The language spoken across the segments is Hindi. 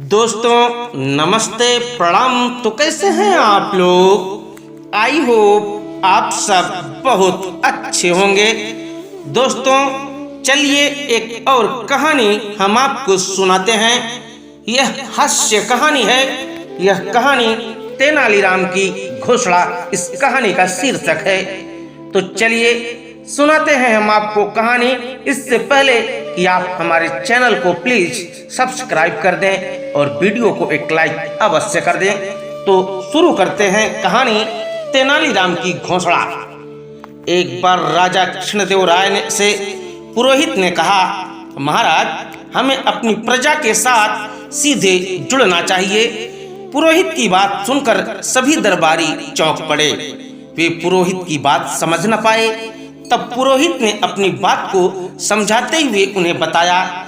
दोस्तों नमस्ते प्रणाम। तो कैसे हैं आप लोग? आई होप आप सब बहुत अच्छे होंगे। दोस्तों चलिए एक और कहानी हम आपको सुनाते हैं। यह हास्य कहानी है। यह कहानी तेनालीराम की घोषणा इस कहानी का शीर्षक है। तो चलिए सुनाते हैं हम आपको कहानी। इससे पहले कि आप हमारे चैनल को प्लीज सब्सक्राइब कर दें और वीडियो को एक लाइक अवश्य कर दें। तो शुरू करते हैं कहानी तेनालीराम की घोषणा। एक बार राजा कृष्णदेव राय से पुरोहित ने कहा, महाराज हमें अपनी प्रजा के साथ सीधे जुड़ना चाहिए। पुरोहित की बात सुनकर सभी दरबारी चौंक पड़े। वे पुरोहित की बात समझ न पाए। तब पुरोहित ने अपनी बात को समझाते हुए उन्हें बताया,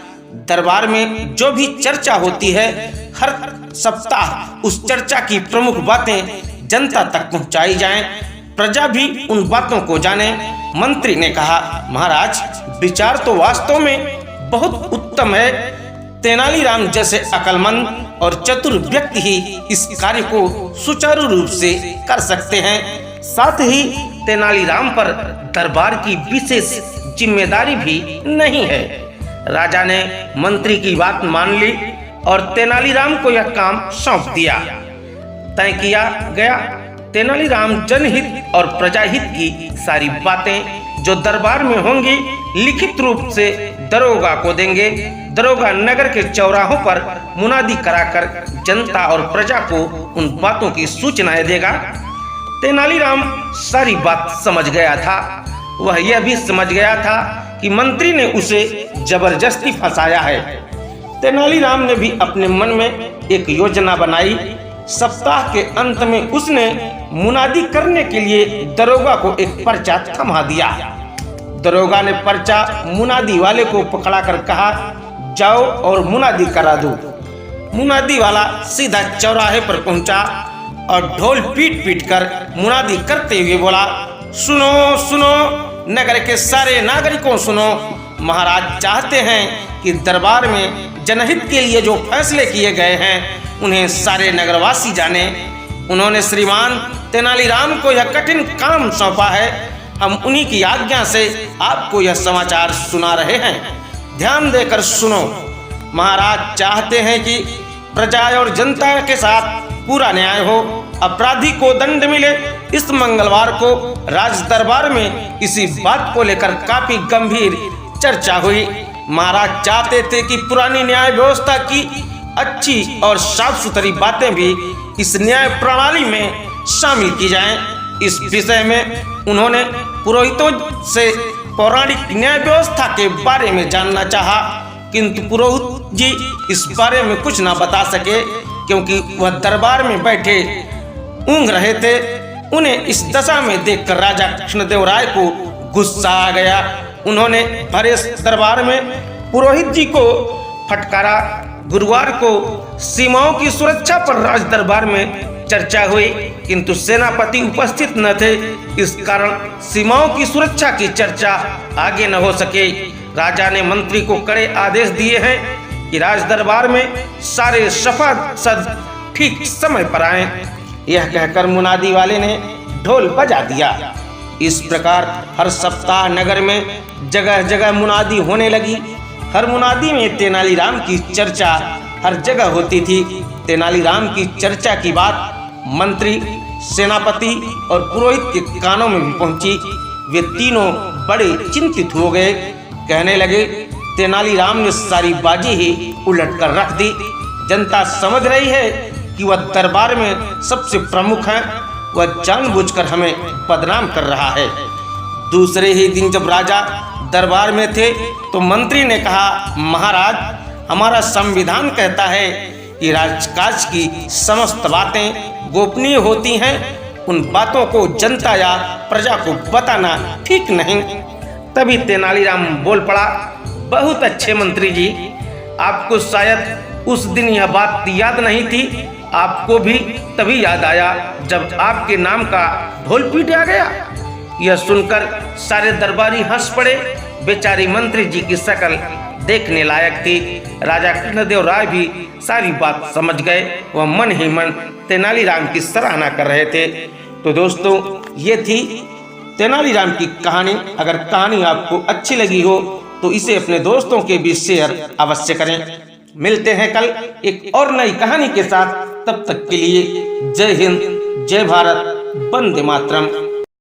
दरबार में जो भी चर्चा होती है हर सप्ताह उस चर्चा की प्रमुख बातें जनता तक पहुंचाई जाएं, प्रजा भी उन बातों को जाने। मंत्री ने कहा, महाराज विचार तो वास्तव में बहुत उत्तम है। तेनालीराम जैसे अक्लमंद और चतुर व्यक्ति ही इस कार्य को सुचारू रूप से कर सकते हैं। साथ ही तेनालीराम पर दरबार की विशेष जिम्मेदारी भी नहीं है। राजा ने मंत्री की बात मान ली और तेनालीराम को यह काम सौंप दिया। तय किया गया तेनालीराम जनहित और प्रजाहित की सारी बातें जो दरबार में होंगी लिखित रूप से दरोगा को देंगे। दरोगा नगर के चौराहों पर मुनादी कराकर जनता और प्रजा को उन बातों की सूचनाएं देगा। तेनालीराम सारी बात समझ गया था। वह यह भी समझ गया था कि मंत्री ने उसे जबरदस्ती फंसाया है। तेनालीराम ने भी अपने मन में एक योजना बनाई। सप्ताह के अंत में उसने मुनादी करने के लिए दरोगा को एक पर्चा थमा दिया। दरोगा ने पर्चा मुनादी वाले को पकड़ाकर कहा, जाओ और मुनादी करा दो। मुनादी वाला सीधा चौराहे पर पहुंचा और ढोल पीट पीट कर मुनादी करते हुए बोला, सुनो सुनो नगर के सारे नागरिकों सुनो, महाराज चाहते हैं कि दरबार में जनहित के लिए जो फैसले किए गए हैं उन्हें सारे नगरवासी जाने। उन्होंने श्रीमान तेनालीराम को यह कठिन काम सौंपा है। हम उन्हीं की आज्ञा से आपको यह समाचार सुना रहे हैं। ध्यान देकर सुनो। महाराज चाहते हैं कि प्रजा और जनता के साथ पूरा न्याय हो, अपराधी को दंड मिले। इस मंगलवार को राज दरबार में इसी बात को लेकर काफी गंभीर चर्चा हुई। महाराज चाहते थे कि पुरानी न्याय व्यवस्था की अच्छी और साफ सुथरी बातें भी इस न्याय प्रणाली में शामिल की जाएं। इस विषय में उन्होंने पुरोहितों से पौराणिक न्याय व्यवस्था के बारे में जानना चाहा, किंतु पुरोहित जी इस बारे में कुछ न बता सके क्योंकि वह दरबार में बैठे ऊँघ रहे थे। उन्हें इस दशा में देखकर राजा कृष्णदेव राय को गुस्सा आ गया। उन्होंने भरे दरबार में पुरोहित जी को फटकारा। गुरुवार को सीमाओं की सुरक्षा पर राज दरबार में चर्चा हुई, किंतु सेनापति उपस्थित न थे। इस कारण सीमाओं की सुरक्षा की चर्चा आगे न हो सके। राजा ने मंत्री को कड़े आदेश दिए हैं कि राज दरबार में सारे सभासद ठीक समय पर आएं। यह कहकर मुनादी वाले ने ढोल बजा दिया। इस प्रकार हर सप्ताह नगर में जगह जगह मुनादी होने लगी। हर मुनादी में तेनालीराम की चर्चा हर जगह होती थी। तेनालीराम की चर्चा की बात मंत्री, सेनापति और पुरोहित के कानों में भी पहुंची। वे तीनों बड़े चिंतित हो गए। कहने लगे, तेनालीराम ने सारी बाजी ही उलट कर रख दी। जनता समझ रही है कि वह दरबार में सबसे प्रमुख है। वह जानबूझकर हमें बदनाम कर रहा है। दूसरे ही दिन जब राजा दरबार में थे तो मंत्री ने कहा, महाराज हमारा संविधान कहता है कि राजकाज की समस्त बातें गोपनीय होती हैं। उन बातों को जनता या प्रजा को बताना ठीक नहीं। तभी तेनालीराम बोल पड़ा, बहुत अच्छे मंत्री जी, आपको शायद उस दिन यह बात याद नहीं थी। आपको भी तभी याद आया जब आपके नाम का ढोल पीटा गया। यह सुनकर सारे दरबारी हंस पड़े। बेचारी मंत्री जी की शक्ल देखने लायक थी। राजा कृष्णदेव राय भी सारी बात समझ गए। वह मन ही मन तेनालीराम की सराहना कर रहे थे। तो दोस्तों, ये थी तेनालीराम की कहानी। अगर कहानी आपको अच्छी लगी हो तो इसे अपने दोस्तों के बीच शेयर अवश्य करें। मिलते हैं कल एक और नई कहानी के साथ। तब तक के लिए जय हिंद, जय भारत, वंदे मातरम।